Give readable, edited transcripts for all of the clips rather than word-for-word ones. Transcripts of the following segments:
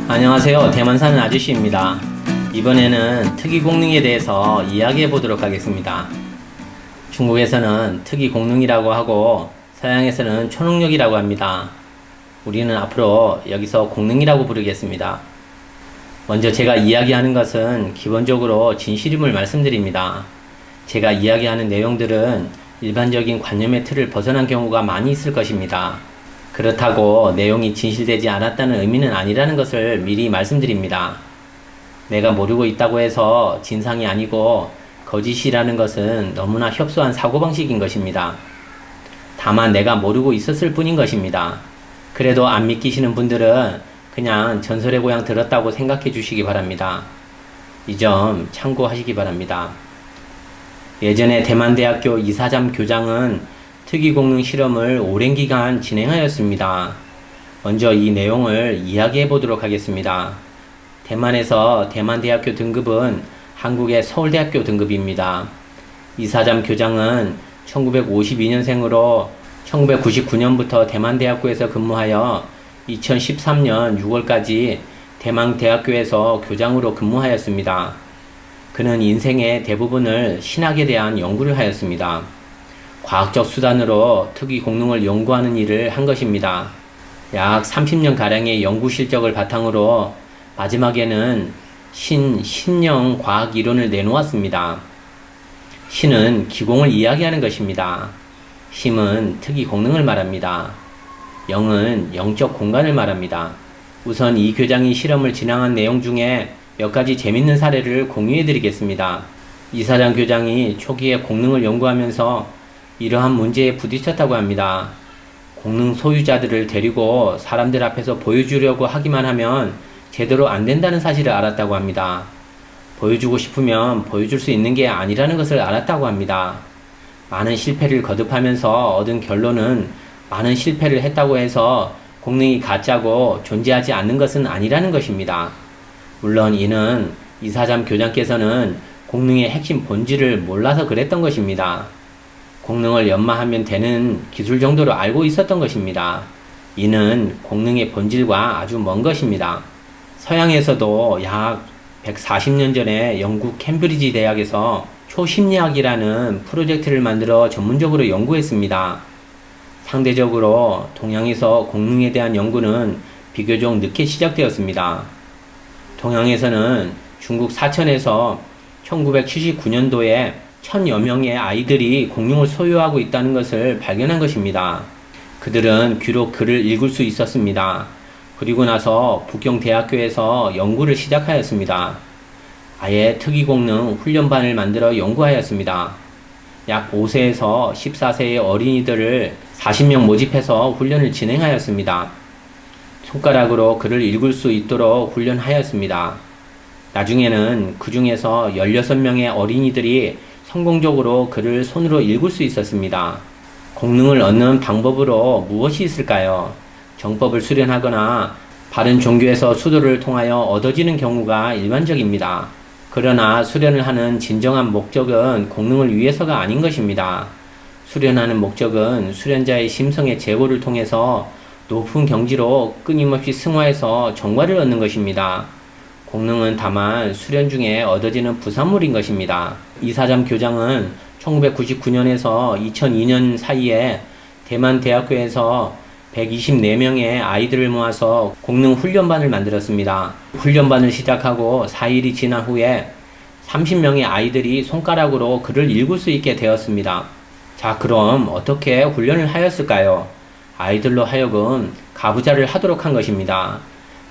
안녕하세요. 대만 사는 아저씨입니다. 이번에는 특이 공능에 대해서 이야기해 보도록 하겠습니다. 중국에서는 특이 공능이라고 하고 서양에서는 초능력이라고 합니다. 우리는 앞으로 여기서 공능이라고 부르겠습니다. 먼저 제가 이야기하는 것은 기본적으로 진실임을 말씀드립니다. 제가 이야기하는 내용들은 일반적인 관념의 틀을 벗어난 경우가 많이 있을 것입니다. 그렇다고 내용이 진실되지 않았다는 의미는 아니라는 것을 미리 말씀드립니다. 내가 모르고 있다고 해서 진상이 아니고 거짓이라는 것은 너무나 협소한 사고방식인 것입니다. 다만 내가 모르고 있었을 뿐인 것입니다. 그래도 안 믿기시는 분들은 그냥 전설의 고향 들었다고 생각해 주시기 바랍니다. 이 점 참고하시기 바랍니다. 예전에 대만대학교 이사잠 교장은 특이공능 실험을 오랜 기간 진행하였습니다. 먼저 이 내용을 이야기해 보도록 하겠습니다. 대만에서 대만대학교 등급은 한국의 서울대학교 등급입니다. 이사잠 교장은 1952년생으로 1999년부터 대만대학교에서 근무하여 2013년 6월까지 대만대학교에서 교장으로 근무하였습니다. 그는 인생의 대부분을 신학에 대한 연구를 하였습니다. 과학적 수단으로 특이 공능을 연구하는 일을 한 것입니다. 약 30년가량의 연구 실적을 바탕으로 마지막에는 신령 과학 이론을 내놓았습니다. 신은 기공을 이야기하는 것입니다. 심은 특이 공능을 말합니다. 영은 영적 공간을 말합니다. 우선 이 교장이 실험을 진행한 내용 중에 몇 가지 재밌는 사례를 공유해 드리겠습니다. 이사장 교장이 초기에 공능을 연구하면서 이러한 문제에 부딪혔다고 합니다. 공능 소유자들을 데리고 사람들 앞에서 보여주려고 하기만 하면 제대로 안 된다는 사실을 알았다고 합니다. 보여주고 싶으면 보여줄 수 있는 게 아니라는 것을 알았다고 합니다. 많은 실패를 거듭하면서 얻은 결론은 많은 실패를 했다고 해서 공능이 가짜고 존재하지 않는 것은 아니라는 것입니다. 물론 이는 이사잠 교장께서는 공능의 핵심 본질을 몰라서 그랬던 것입니다. 공능을 연마하면 되는 기술 정도로 알고 있었던 것입니다. 이는 공능의 본질과 아주 먼 것입니다. 서양에서도 약 140년 전에 영국 캠브리지 대학에서 초심리학이라는 프로젝트를 만들어 전문적으로 연구했습니다. 상대적으로 동양에서 공능에 대한 연구는 비교적 늦게 시작되었습니다. 동양에서는 중국 사천에서 1979년도에 1000여 명의 아이들이 공능을 소유하고 있다는 것을 발견한 것입니다. 그들은 귀로 글을 읽을 수 있었습니다. 그리고 나서 북경대학교에서 연구를 시작하였습니다. 아예 특이공능 훈련반을 만들어 연구하였습니다. 약 5세에서 14세의 어린이들을 40명 모집해서 훈련을 진행하였습니다. 손가락으로 글을 읽을 수 있도록 훈련하였습니다. 나중에는 그 중에서 16명의 어린이들이 성공적으로 글을 손으로 읽을 수 있었습니다. 공능을 얻는 방법으로 무엇이 있을까요? 정법을 수련하거나 바른 종교에서 수도를 통하여 얻어지는 경우가 일반적입니다. 그러나 수련을 하는 진정한 목적은 공능을 위해서가 아닌 것입니다. 수련하는 목적은 수련자의 심성의 제고를 통해서 높은 경지로 끊임없이 승화해서 정화를 얻는 것입니다. 공능은 다만 수련 중에 얻어지는 부산물인 것입니다. 이사잠 교장은 1999년에서 2002년 사이에 대만대학교에서 124명의 아이들을 모아서 공능 훈련반을 만들었습니다. 훈련반을 시작하고 4일이 지난 후에 30명의 아이들이 손가락으로 글을 읽을 수 있게 되었습니다. 자, 그럼 어떻게 훈련을 하였을까요? 아이들로 하여금 가부좌를 하도록 한 것입니다.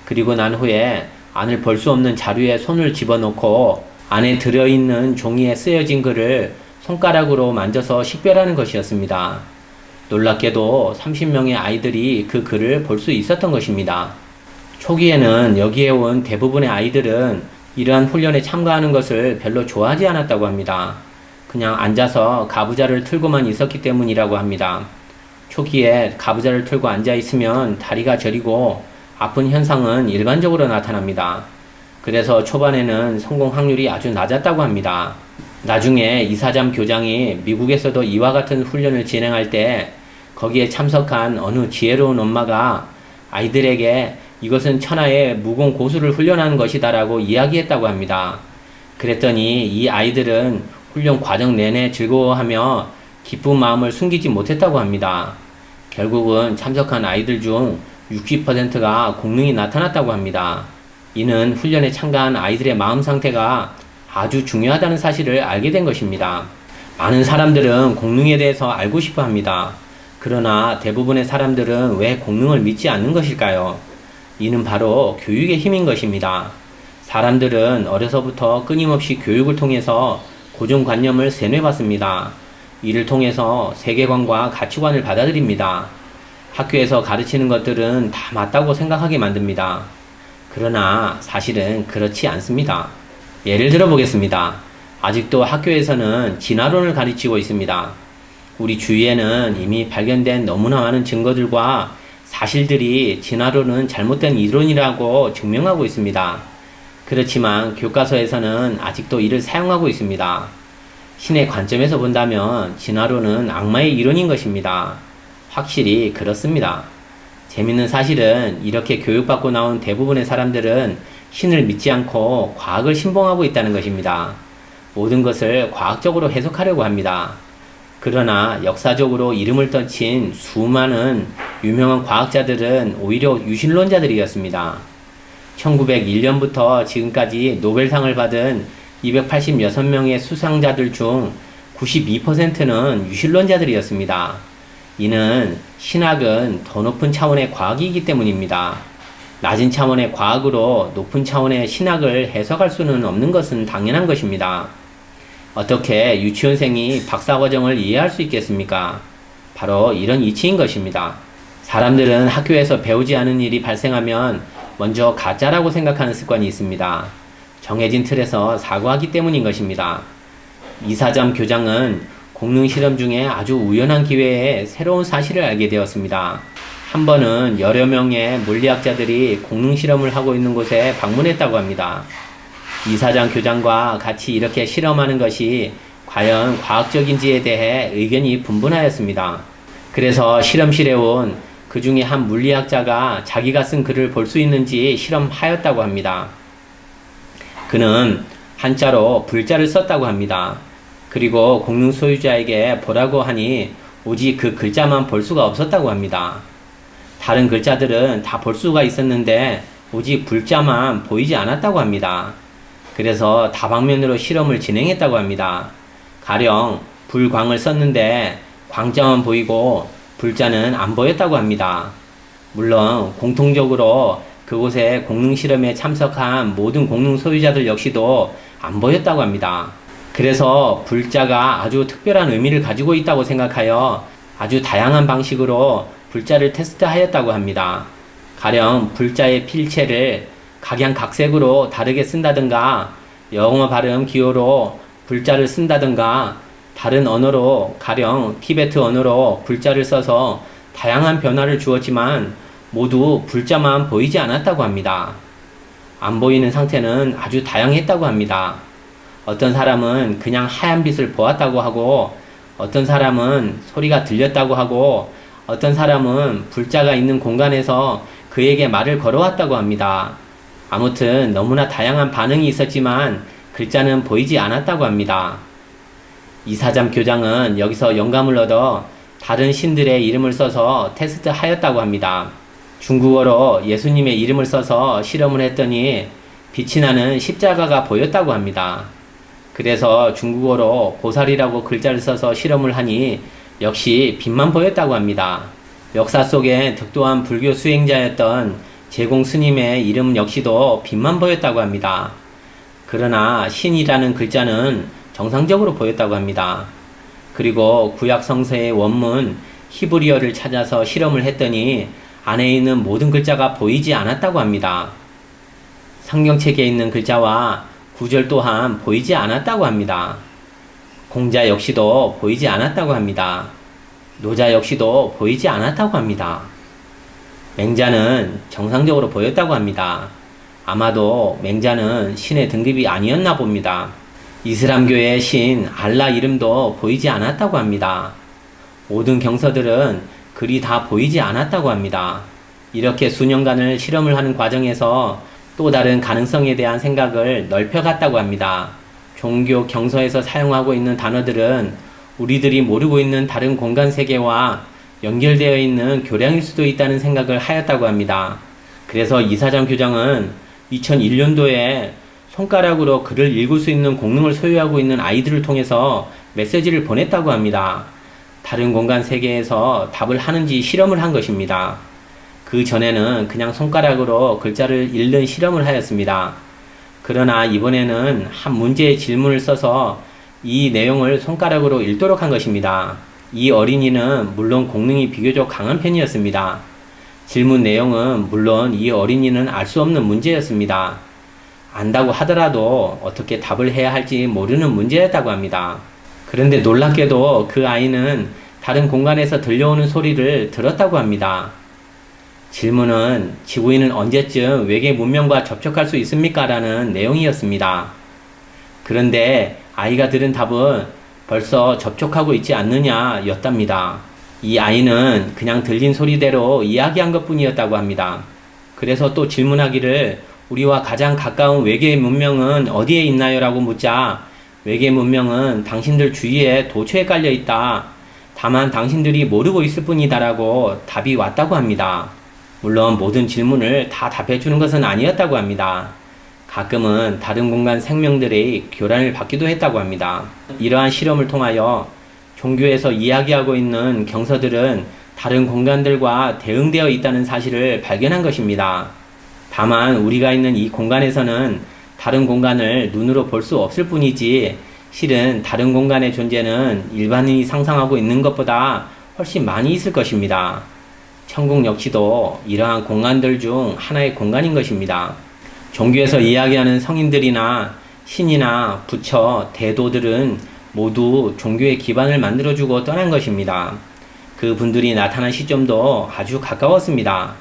그리고 난 후에 안을 볼 수 없는 자루에 손을 집어넣고 안에 들어있는 종이에 쓰여진 글을 손가락으로 만져서 식별하는 것이었습니다. 놀랍게도 30명의 아이들이 그 글을 볼 수 있었던 것입니다. 초기에는 여기에 온 대부분의 아이들은 이러한 훈련에 참가하는 것을 별로 좋아하지 않았다고 합니다. 그냥 앉아서 가부좌를 틀고만 있었기 때문이라고 합니다. 초기에 가부좌를 틀고 앉아 있으면 다리가 저리고 아픈 현상은 일반적으로 나타납니다. 그래서 초반에는 성공 확률이 아주 낮았다고 합니다. 나중에 이사잠 교장이 미국에서도 이와 같은 훈련을 진행할 때 거기에 참석한 어느 지혜로운 엄마가 아이들에게 이것은 천하의 무공 고수를 훈련하는 것이다라고 이야기했다고 합니다. 그랬더니 이 아이들은 훈련 과정 내내 즐거워하며 기쁜 마음을 숨기지 못했다고 합니다. 결국은 참석한 아이들 중 60%가 공능이 나타났다고 합니다. 이는 훈련에 참가한 아이들의 마음 상태가 아주 중요하다는 사실을 알게 된 것입니다. 많은 사람들은 공능에 대해서 알고 싶어 합니다. 그러나 대부분의 사람들은 왜 공능을 믿지 않는 것일까요? 이는 바로 교육의 힘인 것입니다. 사람들은 어려서부터 끊임없이 교육을 통해서 고정관념을 세뇌받습니다. 이를 통해서 세계관과 가치관을 받아들입니다. 학교에서 가르치는 것들은 다 맞다고 생각하게 만듭니다. 그러나 사실은 그렇지 않습니다. 예를 들어 보겠습니다. 아직도 학교에서는 진화론을 가르치고 있습니다. 우리 주위에는 이미 발견된 너무나 많은 증거들과 사실들이 진화론은 잘못된 이론이라고 증명하고 있습니다. 그렇지만 교과서에서는 아직도 이를 사용하고 있습니다. 신의 관점에서 본다면 진화론은 악마의 이론인 것입니다. 확실히 그렇습니다. 재밌는 사실은 이렇게 교육받고 나온 대부분의 사람들은 신을 믿지 않고 과학을 신봉하고 있다는 것입니다. 모든 것을 과학적으로 해석하려고 합니다. 그러나 역사적으로 이름을 떨친 수많은 유명한 과학자들은 오히려 유신론자들이었습니다. 1901년부터 지금까지 노벨상을 받은 286명의 수상자들 중 92%는 유신론자들이었습니다. 이는 신학은 더 높은 차원의 과학이기 때문입니다. 낮은 차원의 과학으로 높은 차원의 신학을 해석할 수는 없는 것은 당연한 것입니다. 어떻게 유치원생이 박사과정을 이해할 수 있겠습니까? 바로 이런 이치인 것입니다. 사람들은 학교에서 배우지 않은 일이 발생하면 먼저 가짜라고 생각하는 습관이 있습니다. 정해진 틀에서 사고하기 때문인 것입니다. 이사점 교장은 공능 실험 중에 아주 우연한 기회에 새로운 사실을 알게 되었습니다. 한 번은 여러 명의 물리학자들이 공능 실험을 하고 있는 곳에 방문했다고 합니다. 이사장 교장과 같이 이렇게 실험하는 것이 과연 과학적인지에 대해 의견이 분분하였습니다. 그래서 실험실에 온 그 중에 한 물리학자가 자기가 쓴 글을 볼 수 있는지 실험하였다고 합니다. 그는 한자로 불자를 썼다고 합니다. 그리고 공능 소유자에게 보라고 하니 오직 그 글자만 볼 수가 없었다고 합니다. 다른 글자들은 다 볼 수가 있었는데 오직 불자만 보이지 않았다고 합니다. 그래서 다방면으로 실험을 진행했다고 합니다. 가령 불광을 썼는데 광자만 보이고 불자는 안 보였다고 합니다. 물론 공통적으로 그곳에 공능 실험에 참석한 모든 공능 소유자들 역시도 안 보였다고 합니다. 그래서 불자가 아주 특별한 의미를 가지고 있다고 생각하여 아주 다양한 방식으로 불자를 테스트하였다고 합니다. 가령 불자의 필체를 각양각색으로 다르게 쓴다든가 영어 발음 기호로 불자를 쓴다든가 다른 언어로 가령 티베트 언어로 불자를 써서 다양한 변화를 주었지만 모두 불자만 보이지 않았다고 합니다. 안 보이는 상태는 아주 다양했다고 합니다. 어떤 사람은 그냥 하얀 빛을 보았다고 하고 어떤 사람은 소리가 들렸다고 하고 어떤 사람은 불자가 있는 공간에서 그에게 말을 걸어왔다고 합니다. 아무튼 너무나 다양한 반응이 있었지만 글자는 보이지 않았다고 합니다. 이사장 교장은 여기서 영감을 얻어 다른 신들의 이름을 써서 테스트하였다고 합니다. 중국어로 예수님의 이름을 써서 실험을 했더니 빛이 나는 십자가가 보였다고 합니다. 그래서 중국어로 보살이라고 글자를 써서 실험을 하니 역시 빛만 보였다고 합니다. 역사 속에 득도한 불교 수행자였던 제공 스님의 이름 역시도 빛만 보였다고 합니다. 그러나 신이라는 글자는 정상적으로 보였다고 합니다. 그리고 구약 성서의 원문 히브리어를 찾아서 실험을 했더니 안에 있는 모든 글자가 보이지 않았다고 합니다. 성경책에 있는 글자와 구절 또한 보이지 않았다고 합니다. 공자 역시도 보이지 않았다고 합니다. 노자 역시도 보이지 않았다고 합니다. 맹자는 정상적으로 보였다고 합니다. 아마도 맹자는 신의 등급이 아니었나 봅니다. 이슬람교의 신 알라 이름도 보이지 않았다고 합니다. 모든 경서들은 글이 다 보이지 않았다고 합니다. 이렇게 수년간을 실험을 하는 과정에서 또 다른 가능성에 대한 생각을 넓혀갔다고 합니다. 종교 경서에서 사용하고 있는 단어들은 우리들이 모르고 있는 다른 공간 세계와 연결되어 있는 교량일 수도 있다는 생각을 하였다고 합니다. 그래서 이사장 교장은 2001년도에 손가락으로 글을 읽을 수 있는 공능을 소유하고 있는 아이들을 통해서 메시지를 보냈다고 합니다. 다른 공간 세계에서 답을 하는지 실험을 한 것입니다. 그 전에는 그냥 손가락으로 글자를 읽는 실험을 하였습니다. 그러나 이번에는 한 문제의 질문을 써서 이 내용을 손가락으로 읽도록 한 것입니다. 이 어린이는 물론 공능이 비교적 강한 편이었습니다. 질문 내용은 물론 이 어린이는 알 수 없는 문제였습니다. 안다고 하더라도 어떻게 답을 해야 할지 모르는 문제였다고 합니다. 그런데 놀랍게도 그 아이는 다른 공간에서 들려오는 소리를 들었다고 합니다. 질문은 지구인은 언제쯤 외계 문명과 접촉할 수 있습니까? 라는 내용이었습니다. 그런데 아이가 들은 답은 벌써 접촉하고 있지 않느냐 였답니다. 이 아이는 그냥 들린 소리대로 이야기한 것 뿐이었다고 합니다. 그래서 또 질문하기를 우리와 가장 가까운 외계 문명은 어디에 있나요? 라고 묻자 외계 문명은 당신들 주위에 도처에 깔려 있다. 다만 당신들이 모르고 있을 뿐이다 라고 답이 왔다고 합니다. 물론 모든 질문을 다 답해주는 것은 아니었다고 합니다. 가끔은 다른 공간 생명들의 교란을 받기도 했다고 합니다. 이러한 실험을 통하여 종교에서 이야기하고 있는 경서들은 다른 공간들과 대응되어 있다는 사실을 발견한 것입니다. 다만 우리가 있는 이 공간에서는 다른 공간을 눈으로 볼 수 없을 뿐이지 실은 다른 공간의 존재는 일반인이 상상하고 있는 것보다 훨씬 많이 있을 것입니다. 천국 역시도 이러한 공간들 중 하나의 공간인 것입니다. 종교에서 이야기하는 성인들이나 신이나 부처, 대도들은 모두 종교의 기반을 만들어주고 떠난 것입니다. 그 분들이 나타난 시점도 아주 가까웠습니다.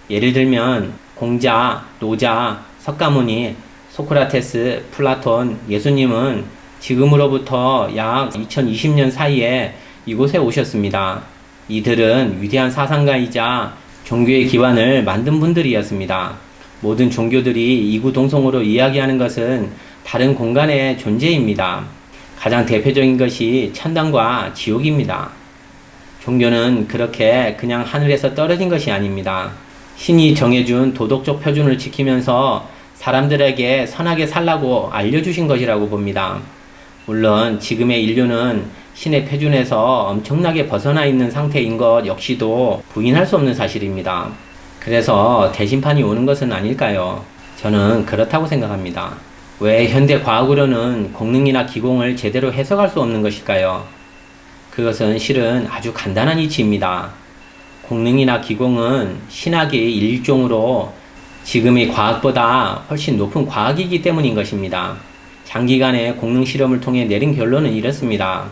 예를 들면 공자, 노자, 석가모니, 소크라테스, 플라톤, 예수님은 지금으로부터 약 2020년 사이에 이곳에 오셨습니다. 이들은 위대한 사상가이자 종교의 기반을 만든 분들이었습니다. 모든 종교들이 이구동성으로 이야기하는 것은 다른 공간의 존재입니다. 가장 대표적인 것이 천당과 지옥입니다. 종교는 그렇게 그냥 하늘에서 떨어진 것이 아닙니다. 신이 정해준 도덕적 표준을 지키면서 사람들에게 선하게 살라고 알려주신 것이라고 봅니다. 물론 지금의 인류는 신의 표준에서 엄청나게 벗어나 있는 상태인 것 역시도 부인할 수 없는 사실입니다. 그래서 대심판이 오는 것은 아닐까요? 저는 그렇다고 생각합니다. 왜 현대 과학으로는 공능이나 기공을 제대로 해석할 수 없는 것일까요? 그것은 실은 아주 간단한 이치입니다. 공능이나 기공은 신학의 일종으로 지금의 과학보다 훨씬 높은 과학이기 때문인 것입니다. 장기간의 공능 실험을 통해 내린 결론은 이렇습니다.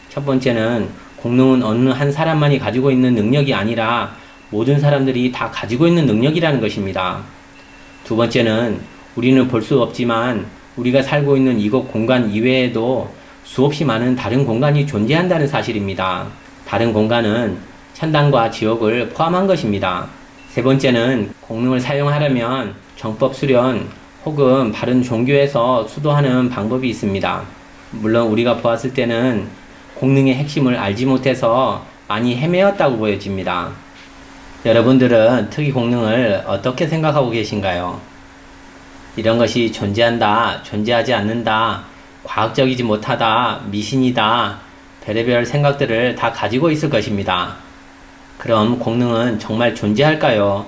첫 번째는 공능은 어느 한 사람만이 가지고 있는 능력이 아니라 모든 사람들이 다 가지고 있는 능력이라는 것입니다. 두 번째는 우리는 볼 수 없지만 우리가 살고 있는 이곳 공간 이외에도 수없이 많은 다른 공간이 존재한다는 사실입니다. 다른 공간은 천당과 지옥을 포함한 것입니다. 세 번째는 공능을 사용하려면 정법 수련 혹은 바른 종교에서 수도하는 방법이 있습니다. 물론 우리가 보았을 때는 공능의 핵심을 알지 못해서 많이 헤매었다고 보여집니다. 여러분들은 특이 공능을 어떻게 생각하고 계신가요? 이런 것이 존재한다, 존재하지 않는다, 과학적이지 못하다, 미신이다, 별의별 생각들을 다 가지고 있을 것입니다. 그럼 공능은 정말 존재할까요?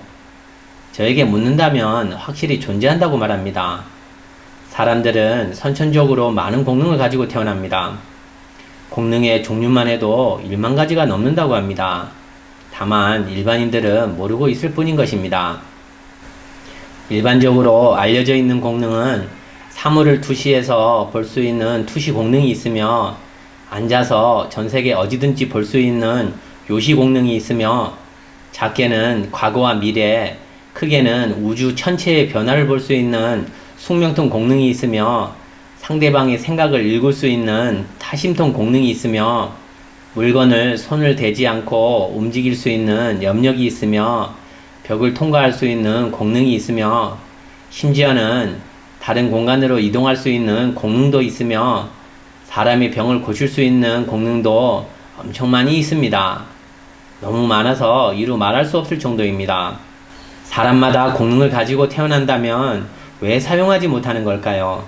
저에게 묻는다면 확실히 존재한다고 말합니다. 사람들은 선천적으로 많은 공능을 가지고 태어납니다. 공능의 종류만 해도 1만 가지가 넘는다고 합니다. 다만 일반인들은 모르고 있을 뿐인 것입니다. 일반적으로 알려져 있는 공능은 사물을 투시해서 볼 수 있는 투시 공능이 있으며 앉아서 전 세계 어디든지 볼 수 있는 요시 공능이 있으며 작게는 과거와 미래, 크게는 우주 전체의 변화를 볼 수 있는 숙명통 공능이 있으며 상대방의 생각을 읽을 수 있는 타심통 공능이 있으며 물건을 손을 대지 않고 움직일 수 있는 염력이 있으며 벽을 통과할 수 있는 공능이 있으며 심지어는 다른 공간으로 이동할 수 있는 공능도 있으며 사람의 병을 고칠 수 있는 공능도 엄청 많이 있습니다. 너무 많아서 이루 말할 수 없을 정도입니다. 사람마다 공능을 가지고 태어난다면 왜 사용하지 못하는 걸까요?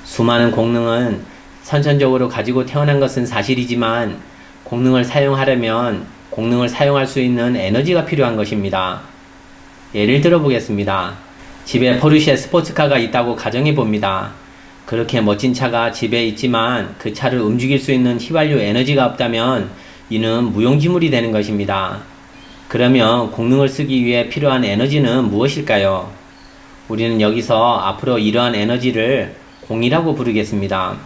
수많은 공능은 선천적으로 가지고 태어난 것은 사실이지만 공능을 사용하려면 공능을 사용할 수 있는 에너지가 필요한 것입니다. 예를 들어 보겠습니다. 집에 포르쉐 스포츠카가 있다고 가정해 봅니다. 그렇게 멋진 차가 집에 있지만 그 차를 움직일 수 있는 휘발유 에너지가 없다면 이는 무용지물이 되는 것입니다. 그러면 공능을 쓰기 위해 필요한 에너지는 무엇일까요? 우리는 여기서 앞으로 이러한 에너지를 공이라고 부르겠습니다.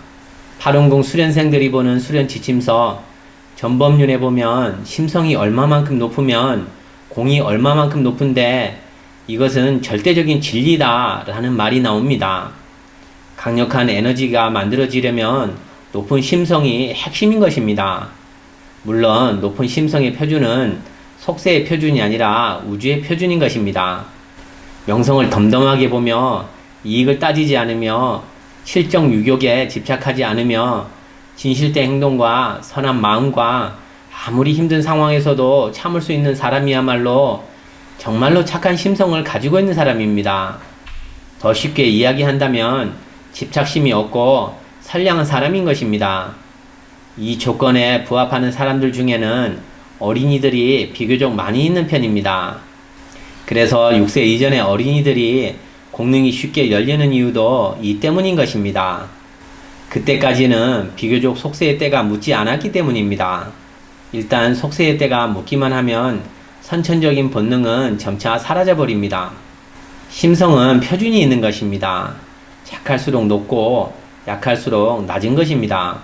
850 수련생들이 보는 수련 지침서 전범륜에 보면 심성이 얼마만큼 높으면 공이 얼마만큼 높은데 이것은 절대적인 진리다 라는 말이 나옵니다. 강력한 에너지가 만들어지려면 높은 심성이 핵심인 것입니다. 물론 높은 심성의 표준은 속세의 표준이 아니라 우주의 표준인 것입니다. 명성을 덤덤하게 보며 이익을 따지지 않으며 실정 유격에 집착하지 않으며 진실된 행동과 선한 마음과 아무리 힘든 상황에서도 참을 수 있는 사람이야말로 정말로 착한 심성을 가지고 있는 사람입니다. 더 쉽게 이야기한다면 집착심이 없고 선량한 사람인 것입니다. 이 조건에 부합하는 사람들 중에는 어린이들이 비교적 많이 있는 편입니다. 그래서 6세 이전의 어린이들이 공능이 쉽게 열리는 이유도 이 때문인 것입니다. 그때까지는 비교적 속세의 때가 묻지 않았기 때문입니다. 일단 속세의 때가 묻기만 하면 선천적인 본능은 점차 사라져버립니다. 심성은 표준이 있는 것입니다. 착할수록 높고 약할수록 낮은 것입니다.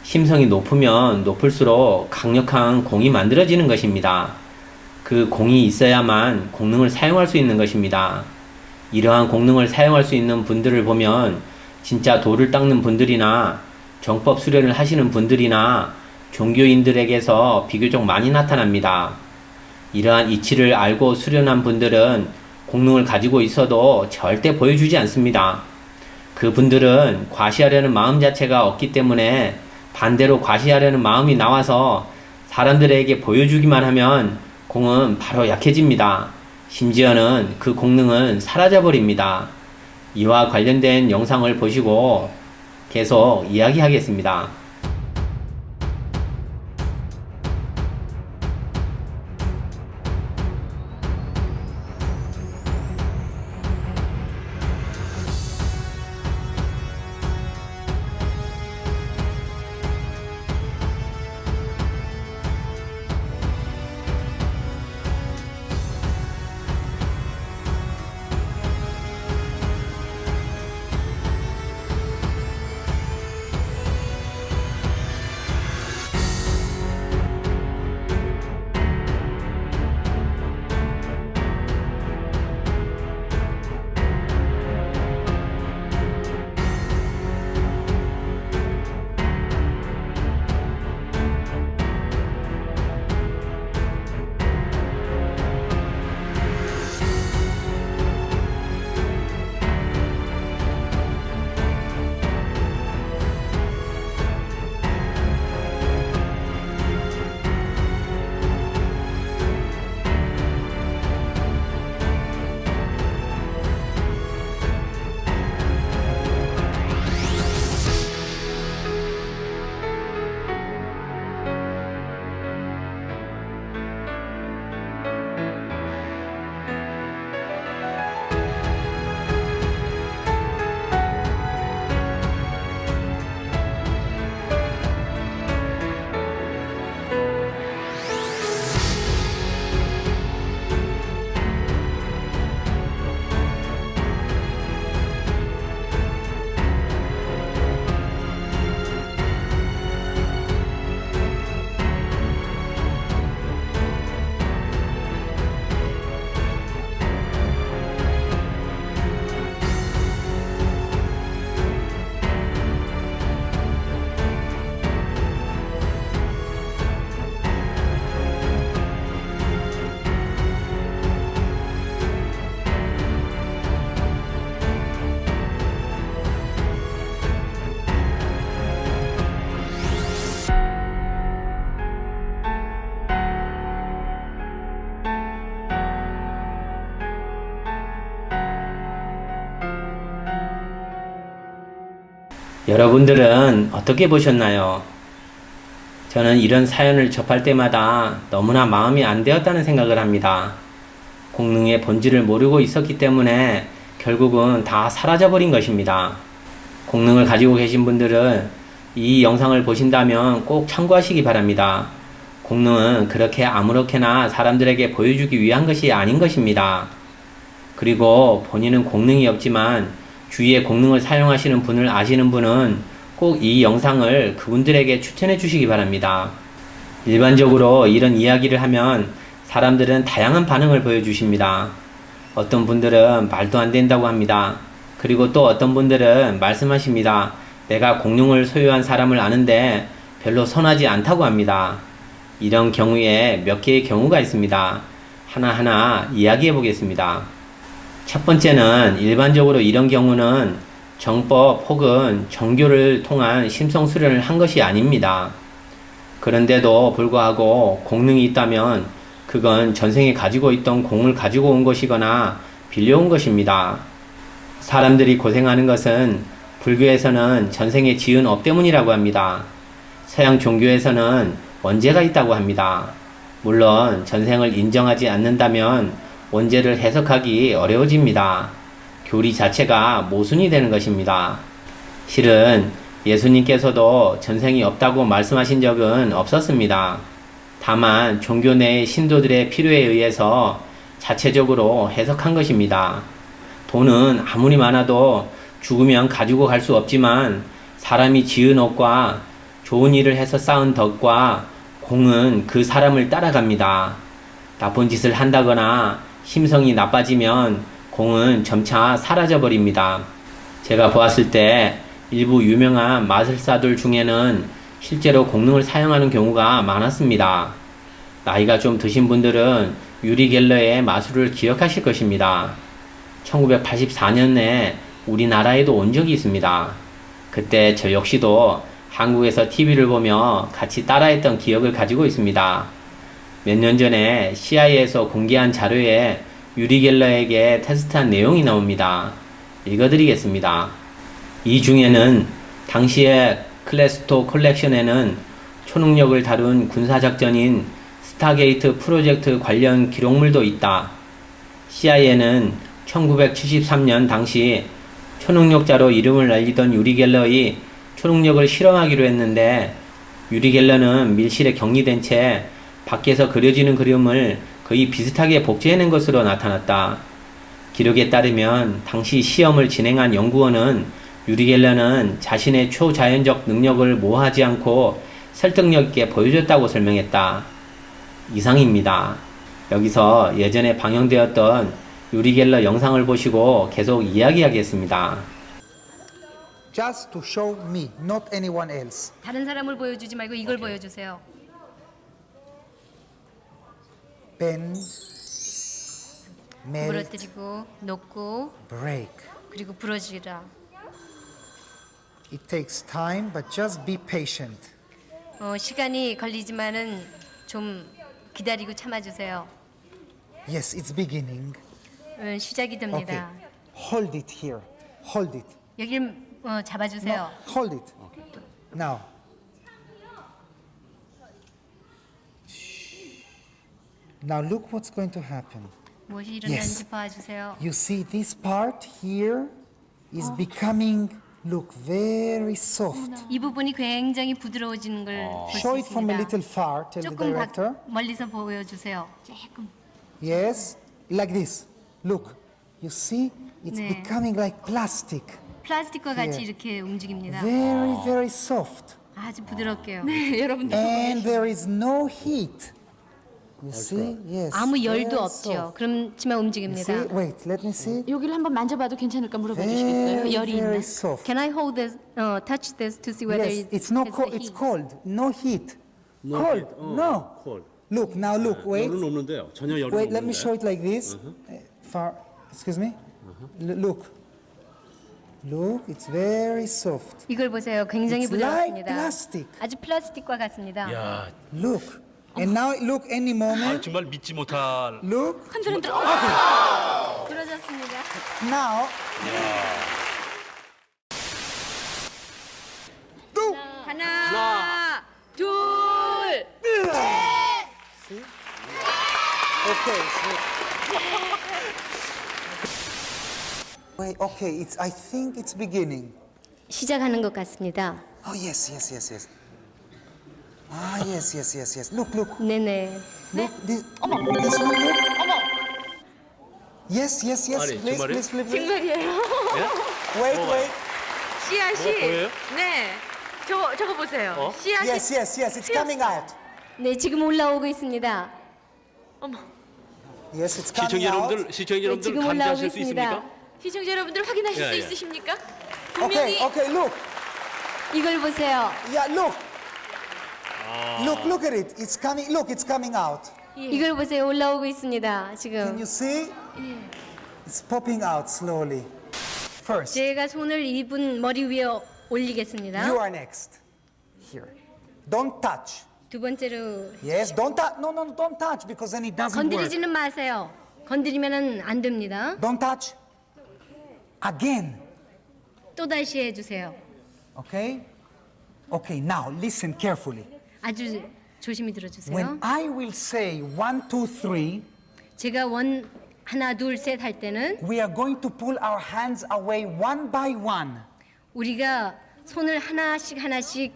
심성이 높으면 높을수록 강력한 공이 만들어지는 것입니다. 그 공이 있어야만 공능을 사용할 수 있는 것입니다. 이러한 공능을 사용할 수 있는 분들을 보면 진짜 돌을 닦는 분들이나 정법 수련을 하시는 분들이나 종교인들에게서 비교적 많이 나타납니다. 이러한 이치를 알고 수련한 분들은 공능을 가지고 있어도 절대 보여주지 않습니다. 그분들은 과시하려는 마음 자체가 없기 때문에 반대로 과시하려는 마음이 나와서 사람들에게 보여주기만 하면 공은 바로 약해집니다. 심지어는 그 공능은 사라져버립니다. 이와 관련된 영상을 보시고 계속 이야기하겠습니다. 여러분들은 어떻게 보셨나요? 저는 이런 사연을 접할 때마다 너무나 마음이 안 되었다는 생각을 합니다. 공능의 본질을 모르고 있었기 때문에 결국은 다 사라져버린 것입니다. 공능을 가지고 계신 분들은 이 영상을 보신다면 꼭 참고하시기 바랍니다. 공능은 그렇게 아무렇게나 사람들에게 보여주기 위한 것이 아닌 것입니다. 그리고 본인은 공능이 없지만 주위에 공능을 사용하시는 분을 아시는 분은 꼭 이 영상을 그분들에게 추천해 주시기 바랍니다. 일반적으로 이런 이야기를 하면 사람들은 다양한 반응을 보여주십니다. 어떤 분들은 말도 안 된다고 합니다. 그리고 또 어떤 분들은 말씀하십니다. 내가 공룡을 소유한 사람을 아는데 별로 선하지 않다고 합니다. 이런 경우에 몇 개의 경우가 있습니다. 하나하나 이야기해 보겠습니다. 첫 번째는 일반적으로 이런 경우는 정법 혹은 정교를 통한 심성 수련을 한 것이 아닙니다. 그런데도 불구하고 공능이 있다면 그건 전생에 가지고 있던 공을 가지고 온 것이거나 빌려온 것입니다. 사람들이 고생하는 것은 불교에서는 전생에 지은 업 때문이라고 합니다. 서양 종교에서는 원죄가 있다고 합니다. 물론 전생을 인정하지 않는다면 원죄를 해석하기 어려워집니다. 교리 자체가 모순이 되는 것입니다. 실은 예수님께서도 전생이 없다고 말씀하신 적은 없었습니다. 다만 종교 내의 신도들의 필요에 의해서 자체적으로 해석한 것입니다. 돈은 아무리 많아도 죽으면 가지고 갈 수 없지만 사람이 지은 업과 좋은 일을 해서 쌓은 덕과 공은 그 사람을 따라갑니다. 나쁜 짓을 한다거나 심성이 나빠지면 공은 점차 사라져 버립니다. 제가 보았을 때 일부 유명한 마술사들 중에는 실제로 공능을 사용하는 경우가 많았습니다. 나이가 좀 드신 분들은 유리 갤러의 마술을 기억하실 것입니다. 1984년에 우리나라에도 온 적이 있습니다. 그때 저 역시도 한국에서 TV를 보며 같이 따라했던 기억을 가지고 있습니다. 몇 년 전에 CIA에서 공개한 자료에 유리 갤러에게 테스트한 내용이 나옵니다. 읽어드리겠습니다. 이 중에는 당시에 클래스토 컬렉션에는 초능력을 다룬 군사작전인 스타게이트 프로젝트 관련 기록물도 있다. CIA는 1973년 당시 초능력자로 이름을 알리던 유리 갤러의 초능력을 실험하기로 했는데 유리 갤러는 밀실에 격리된 채 밖에서 그려지는 그림을 거의 비슷하게 복제해낸 것으로 나타났다. 기록에 따르면 당시 시험을 진행한 연구원은 유리 갤러는 자신의 초자연적 능력을 모호하지 않고 설득력 있게 보여줬다고 설명했다. 이상입니다. 여기서 예전에 방영되었던 유리 갤러 영상을 보시고 계속 이야기하겠습니다. Just to show me, not anyone else. 다른 사람을 보여주지 말고 이걸 보여주세요. Bend, melt, 부러뜨리고 놓고 break. 그리고 부러지라. It takes time, but just be patient. 시간이 걸리지만은 좀 기다리고 참아주세요. Yes, it's beginning. 시작이 Okay, 됩니다. hold it here. Hold it. 여기를 잡아주세요. No, hold it. Now. Now look what's going to happen. 무엇이 일어나는지 Yes. 봐주세요. You see this part here is becoming, look, very soft. 이 부분이 굉장히 부드러워지는 걸 볼 수 Show it from a 있습니다. little far, tell the 조금 director. 멀리서 보여주세요. 조금. Yes, like this. Look, you see, it's 네. becoming like plastic. 플라스틱과 같이 예. 이렇게 움직입니다. Very, very soft. 아주 부드럽게요. And there is no heat. You see? Yes. 아무 열도 very 없죠. soft. 그렇지만 You 움직입니다. see? Wait, let me see. 여기를 한번 만져봐도 괜찮을까 물어봐 Very, 주시겠어요? 열이 있나? very soft. Can I hold this, touch this to see whether Yes, it's not it's cold. the It's heat? cold. No heat. No cold. heat. No. cold. Look now. Look. Wait. 열은 없는데요. 전혀 열은 Wait. 없는데. Let me show it like this. Far. Excuse me. Look. Look. It's very soft. 이걸 보세요. 굉장히 It's like 부드럽습니다. plastic. 아주 플라스틱과 같습니다. 야, Look. And now look. Any moment. 정말 믿지 못할. Look. 부러졌습니다. Now. See? Okay. Wait, okay, I think it's beginning. 시작하는 것 같습니다. Oh, yes. Ah, yes. Look. 네네. Look, this one, look. 어머, Yes. 아니, Please. 정말이에요. Wait. 씨앗이. 뭐가 보여요? 네. 저거 보세요. 어? 씨앗이. Yes. It's coming out. 네, 지금 올라오고 있습니다. 어머. Yes, it's 시청자 coming out. 여러분들, 시청자 네, 여러분들 지금 올라오고 감지하실 수 있습니다. 있습니까? 시청자 여러분들 확인하실 예, 수 예. 있으십니까? 분명히 Okay, look. 이걸 보세요. Yeah, look. Look at it. It's coming out. 이걸 보세요. 올라오고 있습니다. Can 지금. you see? It's popping out slowly. First, 제가 손을 이분 머리 위에 올리겠습니다. you are next. Here. Don't touch. 두 번째로 Yes, don't touch. No, don't touch because then it doesn't work. 건드리지는 마세요. 건드리면은 안 됩니다. Don't touch. Again. 또 다시 해주세요. Okay? Okay, now listen carefully. 아주 조심히 들어주세요. When I will say 1, 2, 3, 제가 하나 둘 셋 할 때는 we are going to pull our hands away one by one. 우리가 손을 하나씩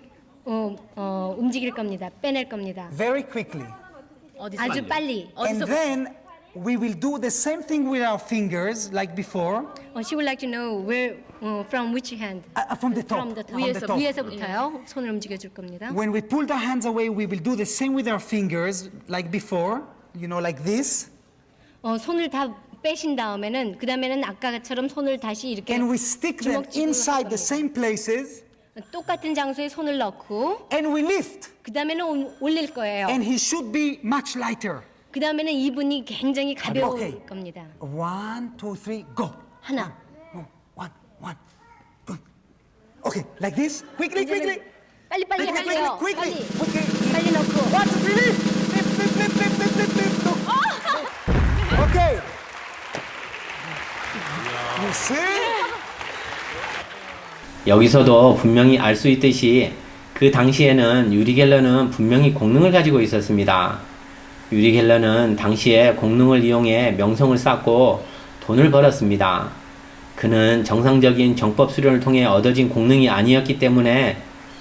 움직일 겁니다. 빼낼 겁니다. Very quickly. 아주 빨리. And then we will do the same thing with our fingers like before. She would like to know where, from which hand? From the top. From the top. From the top. 위에서부터요. 손을 움직여 줄 겁니다. When we pull the hands away, we will do the same with our fingers like before. You know, like this. 손을 다 빼신 다음에는 그 다음에는 아까처럼 손을 다시 이렇게 And we stick them 주먹 쥐고 inside 할 the same places. 똑같은 장소에 손을 넣고 And we lift. 그 다음에는 올릴 거예요. And he should be much lighter. 그 다음에는 이분이 굉장히 가벼울 Okay. 겁니다. 1, 2, 3, go. 하나. One. Okay, like this. Quickly. 빨리 하세요. Quickly. 빨리 넣고. 1, 2, 3, lift. Lift. Look. Okay. You see? 여기서도 분명히 알 수 있듯이 그 당시에는 유리 갤러는 분명히 공능을 가지고 있었습니다. 유리 갤러는 당시에 공능을 이용해 명성을 쌓고 돈을 벌었습니다. 그는 정상적인 정법 수련을 통해 얻어진 공능이 아니었기 때문에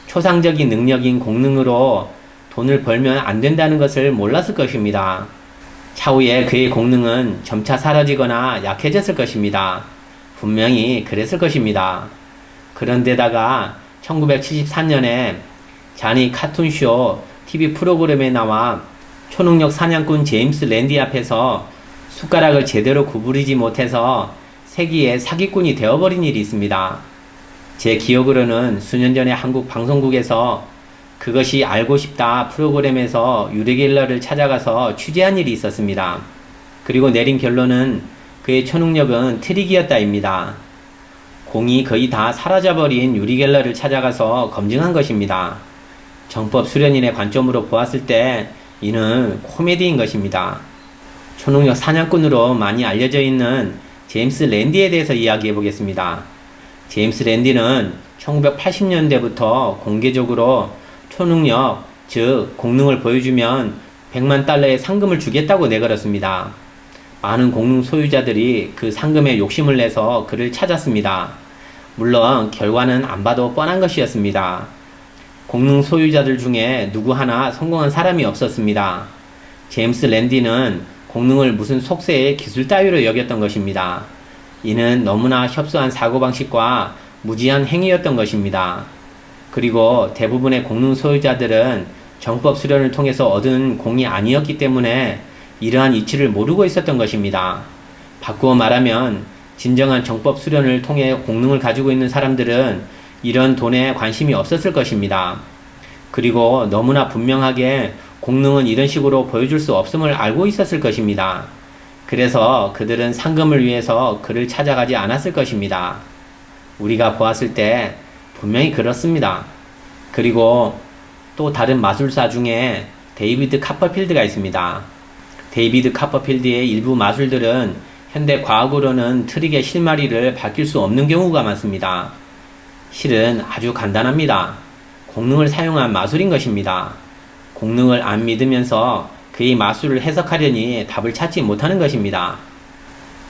초상적인 능력인 공능으로 돈을 벌면 안 된다는 것을 몰랐을 것입니다. 차후에 그의 공능은 점차 사라지거나 약해졌을 것입니다. 분명히 그랬을 것입니다. 그런데다가 1974년에 자니 카툰쇼 TV 프로그램에 나와 초능력 사냥꾼 제임스 랜디 앞에서 숟가락을 제대로 구부리지 못해서 세기의 사기꾼이 되어버린 일이 있습니다. 제 기억으로는 수년 전에 한국 방송국에서 그것이 알고 싶다 프로그램에서 유리 갤러를 찾아가서 취재한 일이 있었습니다. 그리고 내린 결론은 그의 초능력은 트릭이었다입니다. 공이 거의 다 사라져버린 유리 갤러를 찾아가서 검증한 것입니다. 정법 수련인의 관점으로 보았을 때 이는 코미디인 것입니다. 초능력 사냥꾼으로 많이 알려져 있는 제임스 랜디에 대해서 이야기해 보겠습니다. 제임스 랜디는 1980년대부터 공개적으로 초능력, 즉 공능을 보여주면 100만 달러의 상금을 주겠다고 내걸었습니다. 많은 공능 소유자들이 그 상금에 욕심을 내서 그를 찾았습니다. 물론 결과는 안 봐도 뻔한 것이었습니다. 공능 소유자들 중에 누구 하나 성공한 사람이 없었습니다. 제임스 랜디는 공능을 무슨 속세의 기술 따위로 여겼던 것입니다. 이는 너무나 협소한 사고방식과 무지한 행위였던 것입니다. 그리고 대부분의 공능 소유자들은 정법 수련을 통해서 얻은 공이 아니었기 때문에 이러한 이치를 모르고 있었던 것입니다. 바꾸어 말하면 진정한 정법 수련을 통해 공능을 가지고 있는 사람들은 이런 돈에 관심이 없었을 것입니다. 그리고 너무나 분명하게 공능은 이런 식으로 보여줄 수 없음을 알고 있었을 것입니다. 그래서 그들은 상금을 위해서 그를 찾아가지 않았을 것입니다. 우리가 보았을 때 분명히 그렇습니다. 그리고 또 다른 마술사 중에 데이비드 카퍼필드가 있습니다. 데이비드 카퍼필드의 일부 마술들은 현대 과학으로는 트릭의 실마리를 바뀔 수 없는 경우가 많습니다. 실은 아주 간단합니다. 공능을 사용한 마술인 것입니다. 공능을 안 믿으면서 그의 마술을 해석하려니 답을 찾지 못하는 것입니다.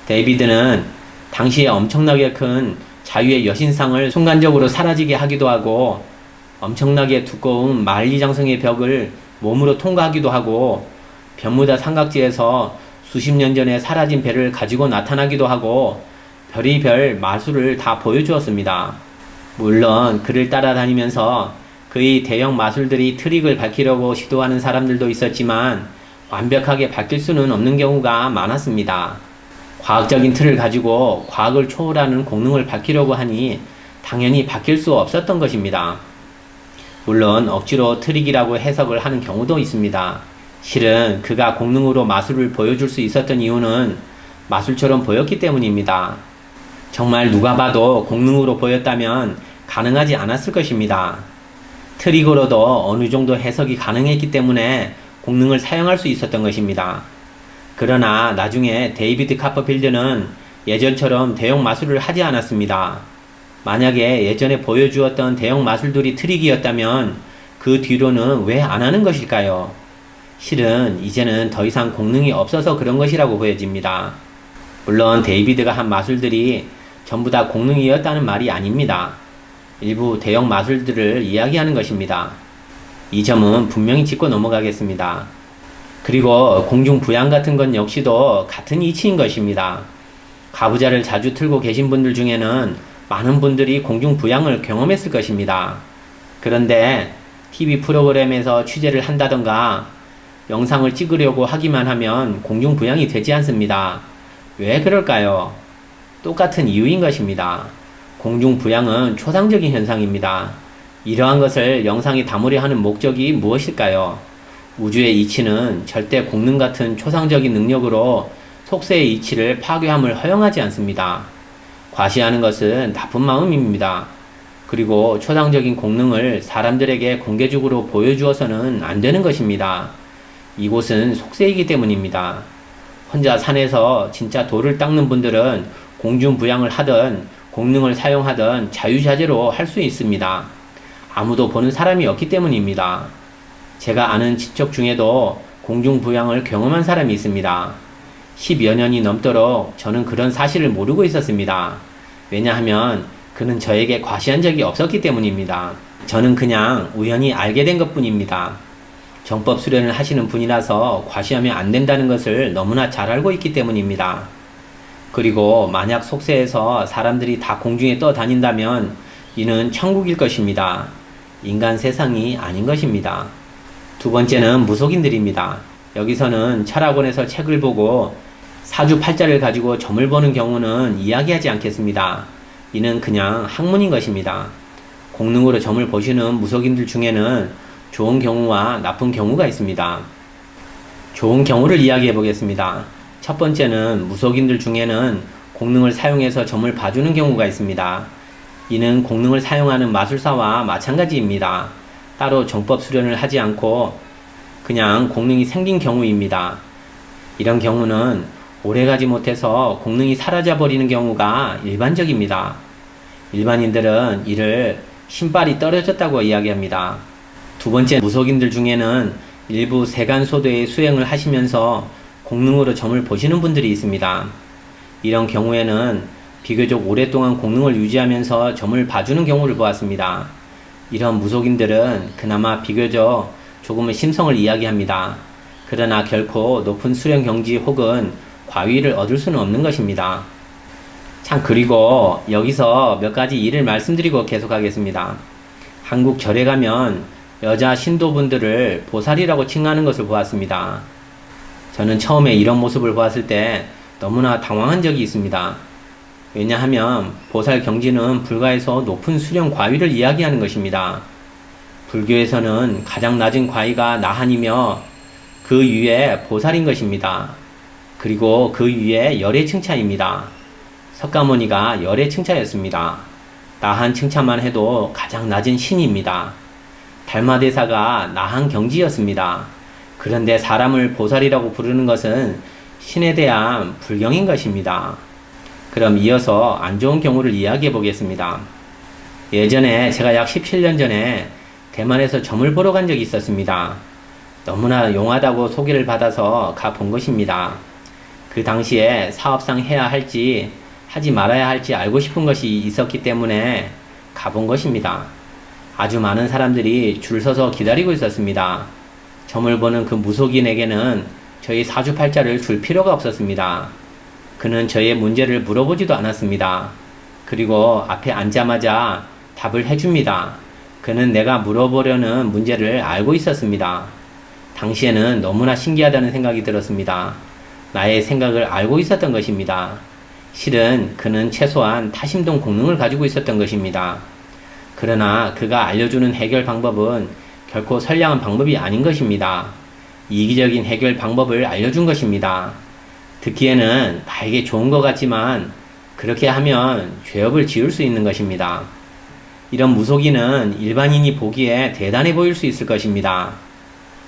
데이비드는 당시에 엄청나게 큰 자유의 여신상을 순간적으로 사라지게 하기도 하고 엄청나게 두꺼운 만리장성의 벽을 몸으로 통과하기도 하고 변무다 삼각지에서 수십 년 전에 사라진 배를 가지고 나타나기도 하고 별의별 마술을 다 보여주었습니다. 물론 그를 따라다니면서 그의 대형 마술들이 트릭을 밝히려고 시도하는 사람들도 있었지만 완벽하게 밝힐 수는 없는 경우가 많았습니다. 과학적인 틀을 가지고 과학을 초월하는 공능을 밝히려고 하니 당연히 밝힐 수 없었던 것입니다. 물론 억지로 트릭이라고 해석을 하는 경우도 있습니다. 실은 그가 공능으로 마술을 보여줄 수 있었던 이유는 마술처럼 보였기 때문입니다. 정말 누가 봐도 공능으로 보였다면 가능하지 않았을 것입니다. 트릭으로도 어느 정도 해석이 가능했기 때문에 공능을 사용할 수 있었던 것입니다. 그러나 나중에 데이비드 카퍼필드는 예전처럼 대형 마술을 하지 않았습니다. 만약에 예전에 보여주었던 대형 마술들이 트릭이었다면 그 뒤로는 왜 안 하는 것일까요? 실은 이제는 더 이상 공능이 없어서 그런 것이라고 보여집니다. 물론 데이비드가 한 마술들이 전부 다 공능이었다는 말이 아닙니다. 일부 대형 마술들을 이야기하는 것입니다. 이 점은 분명히 짚고 넘어가겠습니다. 그리고 공중 부양 같은 건 역시도 같은 이치인 것입니다. 가부좌를 자주 틀고 계신 분들 중에는 많은 분들이 공중 부양을 경험했을 것입니다. 그런데 TV 프로그램에서 취재를 한다던가 영상을 찍으려고 하기만 하면 공중 부양이 되지 않습니다. 왜 그럴까요? 똑같은 이유인 것입니다. 공중 부양은 초상적인 현상입니다. 이러한 것을 영상에 담으려 하는 목적이 무엇일까요? 우주의 이치는 절대 공능 같은 초상적인 능력으로 속세의 이치를 파괴함을 허용하지 않습니다. 과시하는 것은 나쁜 마음입니다. 그리고 초상적인 공능을 사람들에게 공개적으로 보여주어서는 안 되는 것입니다. 이곳은 속세이기 때문입니다. 혼자 산에서 진짜 돌을 닦는 분들은 공중 부양을 하든 공능을 사용하든 자유자재로 할 수 있습니다. 아무도 보는 사람이 없기 때문입니다. 제가 아는 친척 중에도 공중 부양을 경험한 사람이 있습니다. 10여 년이 넘도록 저는 그런 사실을 모르고 있었습니다. 왜냐하면 그는 저에게 과시한 적이 없었기 때문입니다. 저는 그냥 우연히 알게 된 것뿐입니다. 정법 수련을 하시는 분이라서 과시하면 안 된다는 것을 너무나 잘 알고 있기 때문입니다. 그리고 만약 속세에서 사람들이 다 공중에 떠다닌다면 이는 천국일 것입니다. 인간 세상이 아닌 것입니다. 두 번째는 무속인들입니다. 여기서는 철학원에서 책을 보고 사주팔자를 가지고 점을 보는 경우는 이야기하지 않겠습니다. 이는 그냥 학문인 것입니다. 공능으로 점을 보시는 무속인들 중에는 좋은 경우와 나쁜 경우가 있습니다. 좋은 경우를 이야기해 보겠습니다. 첫 번째는 무속인들 중에는 공능을 사용해서 점을 봐주는 경우가 있습니다. 이는 공능을 사용하는 마술사와 마찬가지입니다. 따로 정법 수련을 하지 않고 그냥 공능이 생긴 경우입니다. 이런 경우는 오래가지 못해서 공능이 사라져 버리는 경우가 일반적입니다. 일반인들은 이를 신발이 떨어졌다고 이야기합니다. 두 번째, 무속인들 중에는 일부 세간소도의 수행을 하시면서 공능으로 점을 보시는 분들이 있습니다. 이런 경우에는 비교적 오랫동안 공능을 유지하면서 점을 봐주는 경우를 보았습니다. 이런 무속인들은 그나마 비교적 조금의 심성을 이야기합니다. 그러나 결코 높은 수련 경지 혹은 과위를 얻을 수는 없는 것입니다. 참, 그리고 여기서 몇 가지 일을 말씀드리고 계속하겠습니다. 한국 절에 가면 여자 신도분들을 보살이라고 칭하는 것을 보았습니다. 저는 처음에 이런 모습을 보았을 때 너무나 당황한 적이 있습니다. 왜냐하면 보살 경지는 불가에서 높은 수련 과위를 이야기하는 것입니다. 불교에서는 가장 낮은 과위가 나한이며 그 위에 보살인 것입니다. 그리고 그 위에 열의 칭차입니다. 석가모니가 열의 칭차였습니다. 나한 칭차만 해도 가장 낮은 신입니다. 달마대사가 나한 경지였습니다. 그런데 사람을 보살이라고 부르는 것은 신에 대한 불경인 것입니다. 그럼 이어서 안 좋은 경우를 이야기해 보겠습니다. 예전에 제가 약 17년 전에 대만에서 점을 보러 간 적이 있었습니다. 너무나 용하다고 소개를 받아서 가본 것입니다. 그 당시에 사업상 해야 할지 하지 말아야 할지 알고 싶은 것이 있었기 때문에 가본 것입니다. 아주 많은 사람들이 줄 서서 기다리고 있었습니다. 점을 보는 그 무속인에게는 저희 사주팔자를 줄 필요가 없었습니다. 그는 저의 문제를 물어보지도 않았습니다. 그리고 앞에 앉자마자 답을 해줍니다. 그는 내가 물어보려는 문제를 알고 있었습니다. 당시에는 너무나 신기하다는 생각이 들었습니다. 나의 생각을 알고 있었던 것입니다. 실은 그는 최소한 타심동 공능을 가지고 있었던 것입니다. 그러나 그가 알려주는 해결 방법은 결코 선량한 방법이 아닌 것입니다. 이기적인 해결 방법을 알려준 것입니다. 듣기에는 나에게 좋은 것 같지만 그렇게 하면 죄업을 지을 수 있는 것입니다. 이런 무속인은 일반인이 보기에 대단해 보일 수 있을 것입니다.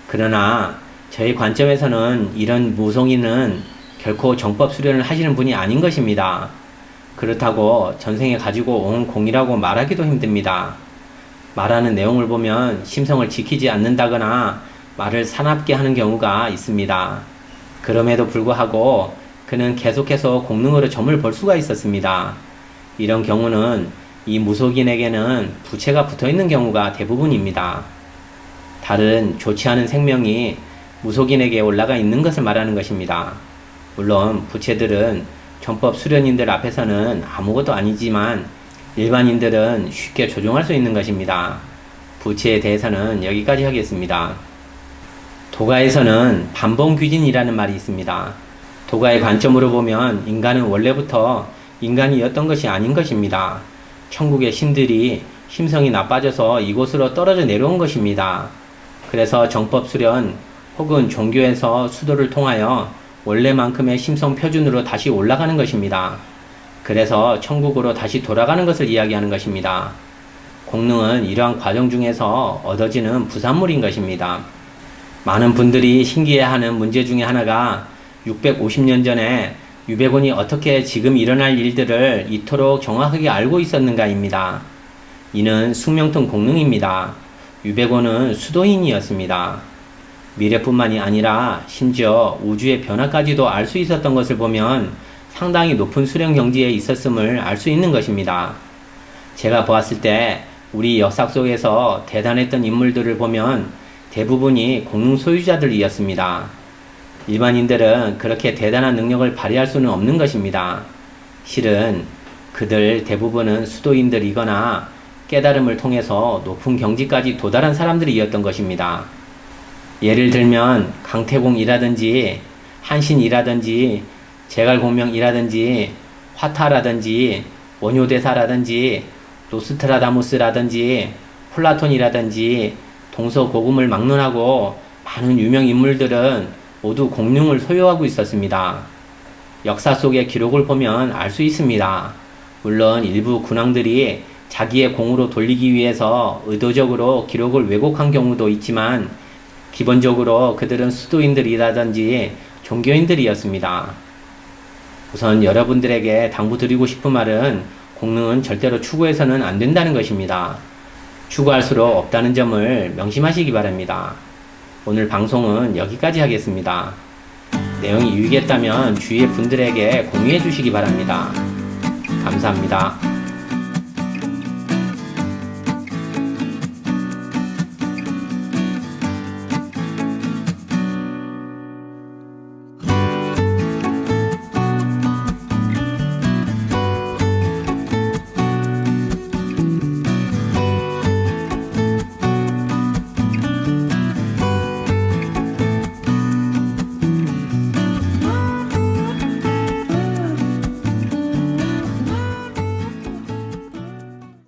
그러나 저희 관점에서는 이런 무속인은 결코 정법 수련을 하시는 분이 아닌 것입니다. 그렇다고 전생에 가지고 온 공이라고 말하기도 힘듭니다. 말하는 내용을 보면 심성을 지키지 않는다거나 말을 사납게 하는 경우가 있습니다. 그럼에도 불구하고 그는 계속해서 공능으로 점을 볼 수가 있었습니다. 이런 경우는 이 무속인에게는 부채가 붙어있는 경우가 대부분입니다. 다른 좋지 않은 생명이 무속인에게 올라가 있는 것을 말하는 것입니다. 물론 부채들은 전법 수련인들 앞에서는 아무것도 아니지만 일반인들은 쉽게 조종할 수 있는 것입니다. 부채에 대해서는 여기까지 하겠습니다. 도가에서는 반봉규진이라는 말이 있습니다. 도가의 관점으로 보면 인간은 원래부터 인간이었던 것이 아닌 것입니다. 천국의 신들이 심성이 나빠져서 이곳으로 떨어져 내려온 것입니다. 그래서 정법 수련 혹은 종교에서 수도를 통하여 원래만큼의 심성 표준으로 다시 올라가는 것입니다. 그래서 천국으로 다시 돌아가는 것을 이야기하는 것입니다. 공능은 이러한 과정 중에서 얻어지는 부산물인 것입니다. 많은 분들이 신기해하는 문제 중에 하나가 650년 전에 유배곤이 어떻게 지금 일어날 일들을 이토록 정확하게 알고 있었는가입니다. 이는 숙명통 공능입니다. 유배곤은 수도인이었습니다. 미래뿐만이 아니라 심지어 우주의 변화까지도 알 수 있었던 것을 보면 상당히 높은 수령 경지에 있었음을 알 수 있는 것입니다. 제가 보았을 때 우리 역사 속에서 대단했던 인물들을 보면 대부분이 공능 소유자들이었습니다. 일반인들은 그렇게 대단한 능력을 발휘할 수는 없는 것입니다. 실은 그들 대부분은 수도인들이거나 깨달음을 통해서 높은 경지까지 도달한 사람들이었던 것입니다. 예를 들면 강태공이라든지 한신이라든지 제갈공명이라든지 화타라든지 원효대사라든지 노스트라다무스라든지 플라톤이라든지 동서고금을 막론하고 많은 유명 인물들은 모두 공능을 소유하고 있었습니다. 역사 속의 기록을 보면 알 수 있습니다. 물론 일부 군왕들이 자기의 공으로 돌리기 위해서 의도적으로 기록을 왜곡한 경우도 있지만 기본적으로 그들은 수도인들이라든지 종교인들이었습니다. 우선 여러분들에게 당부드리고 싶은 말은 공능은 절대로 추구해서는 안 된다는 것입니다. 추구할수록 없다는 점을 명심하시기 바랍니다. 오늘 방송은 여기까지 하겠습니다. 내용이 유익했다면 주위의 분들에게 공유해 주시기 바랍니다. 감사합니다.